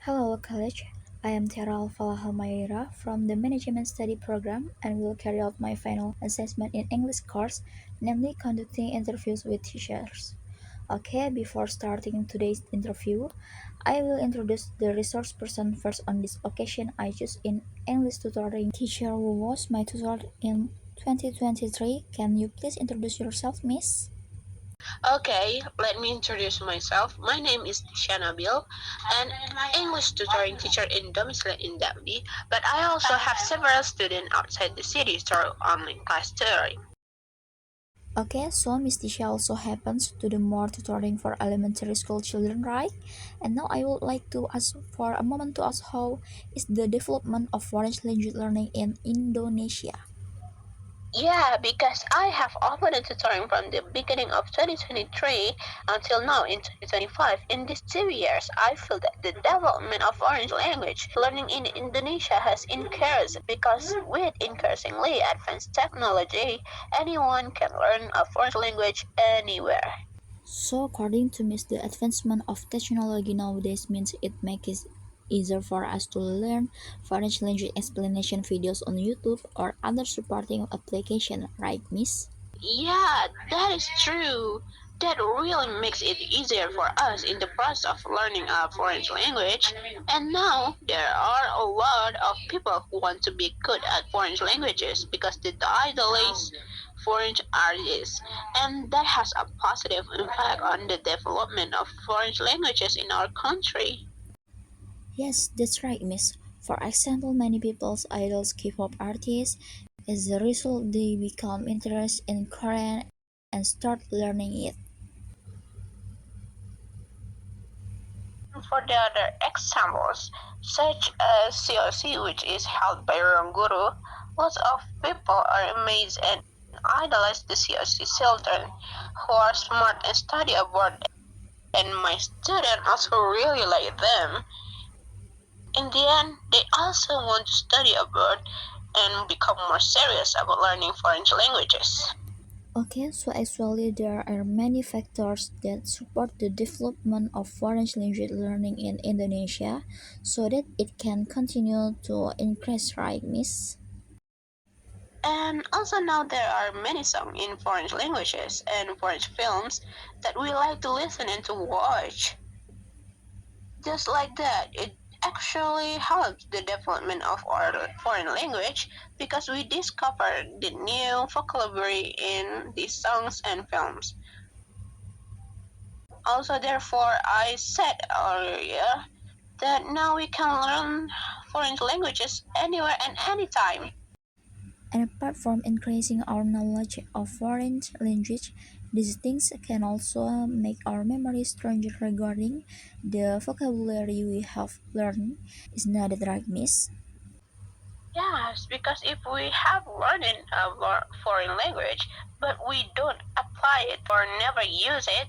Hello, college. I am Alvala from the Management Study Program and will carry out my final assessment in English course, namely conducting interviews with teachers. Okay, before starting today's interview, I will introduce the resource person first. On this occasion. I choose in English tutoring teacher who was my tutor in 2023. Can you please introduce yourself, Miss? Okay, let me introduce myself. My name is Tisha Nabil, an English tutoring teacher in domicile in Davie, but I also have several students outside the city through online class tutoring. Okay, so Miss Tisha also happens to do more tutoring for elementary school children, right? And now I would like to ask for a moment to ask how is the development of foreign language learning in Indonesia? Yeah, because I have opened tutoring from the beginning of 2023 until now in 2025. In these 2 years, I feel that the development of foreign language learning in Indonesia has increased because with increasingly advanced technology, anyone can learn a foreign language anywhere. So according to Miss, the advancement of technology nowadays means it makes it easier for us to learn foreign language explanation videos on YouTube or other supporting application, right, Miss? Yeah, that is true. That really makes it easier for us in the process of learning a foreign language. And now there are a lot of people who want to be good at foreign languages because the idol is foreign artists. And that has a positive impact on the development of foreign languages in our country. Yes, that's right, Miss. For example, many people's idols K-pop artists. As a result, they become interested in Korean and start learning it. For the other examples, such as COC, which is held by Guru, lots of people are amazed and idolize the COC children who are smart and study abroad, and my students also really like them. In the end, they also want to study abroad and become more serious about learning foreign languages. Okay, so actually there are many factors that support the development of foreign language learning in Indonesia so that it can continue to increase, right, Miss? And also now there are many songs in foreign languages and foreign films that we like to listen and to watch. Just like that, it actually helps the development of our foreign language because we discover the new vocabulary in these songs and films. Also, therefore, I said earlier that now we can learn foreign languages anywhere and anytime. And apart from increasing our knowledge of foreign language, these things can also make our memory stronger regarding the vocabulary we have learned. Is not that right, Miss? Yes, because if we have learned a foreign language, but we don't apply it or never use it,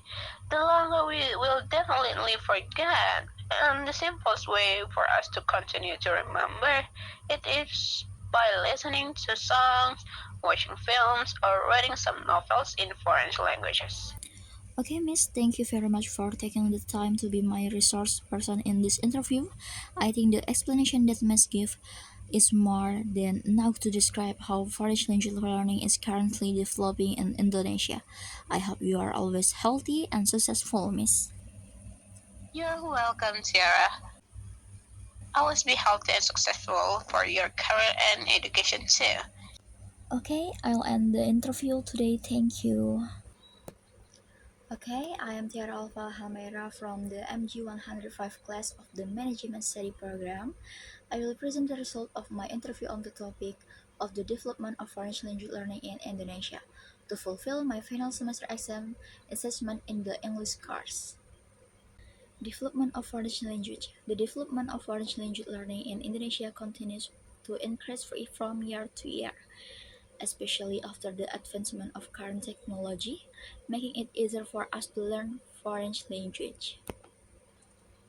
the longer we will definitely forget. And the simplest way for us to continue to remember it is by listening to songs, watching films, or reading some novels in foreign languages. Okay, Miss, thank you very much for taking the time to be my resource person in this interview. I think the explanation that Miss give is more than enough to describe how foreign language learning is currently developing in Indonesia. I hope you are always healthy and successful, Miss. You're welcome, Tiara. Always be healthy and successful for your career and education too. Okay, I'll end the interview today. Thank you. Okay, I am Tiara Alvala from the MG 105 class of the Management Study Program. I will present the result of my interview on the topic of the development of foreign language learning in Indonesia to fulfill my final semester exam assessment in the English course. Development of foreign language. The development of foreign language learning in Indonesia continues to increase from year to year, especially after the advancement of current technology, making it easier for us to learn foreign language.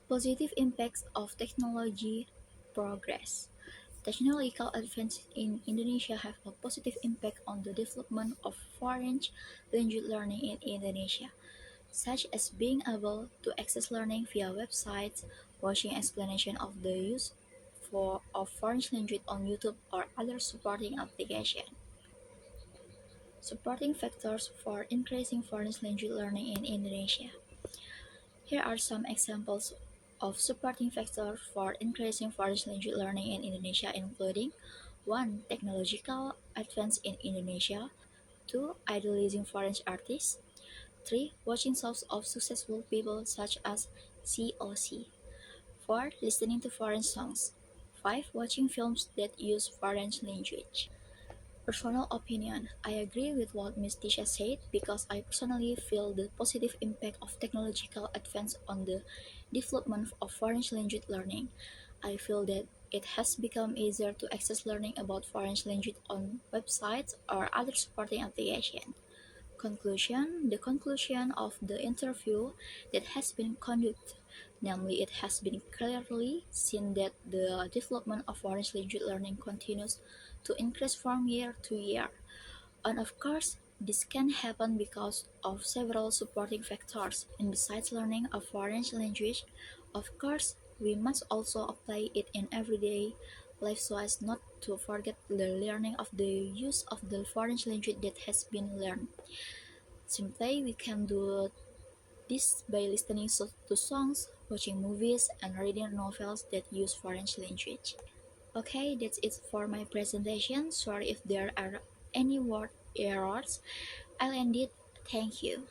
Positive impacts of technology progress. Technological advances in Indonesia have a positive impact on the development of foreign language learning in Indonesia, such as being able to access learning via websites, watching explanation of the use of foreign language on YouTube or other supporting application. Supporting factors for increasing foreign language learning in Indonesia. Here are some examples of supporting factors for increasing foreign language learning in Indonesia, including 1. Technological advance in Indonesia, 2. Idolizing foreign artists, 3. Watching shows of successful people such as COC, 4. Listening to foreign songs, 5. Watching films that use foreign language. Personal opinion. I agree with what Ms. Tisha said because I personally feel the positive impact of technological advance on the development of foreign language learning. I feel that it has become easier to access learning about foreign language on websites or other supporting applications. Conclusion. The conclusion of the interview that has been conducted, namely it has been clearly seen that the development of foreign language learning continues to increase from year to year. And of course, this can happen because of several supporting factors. And besides learning a foreign language, of course, we must also apply it in everyday life so as not to forget the learning of the use of the foreign language that has been learned. Simply, we can do this by listening to songs, watching movies, and reading novels that use foreign language. Okay, that's it for my presentation. Sorry if there are any word errors. I'll end it. Thank you.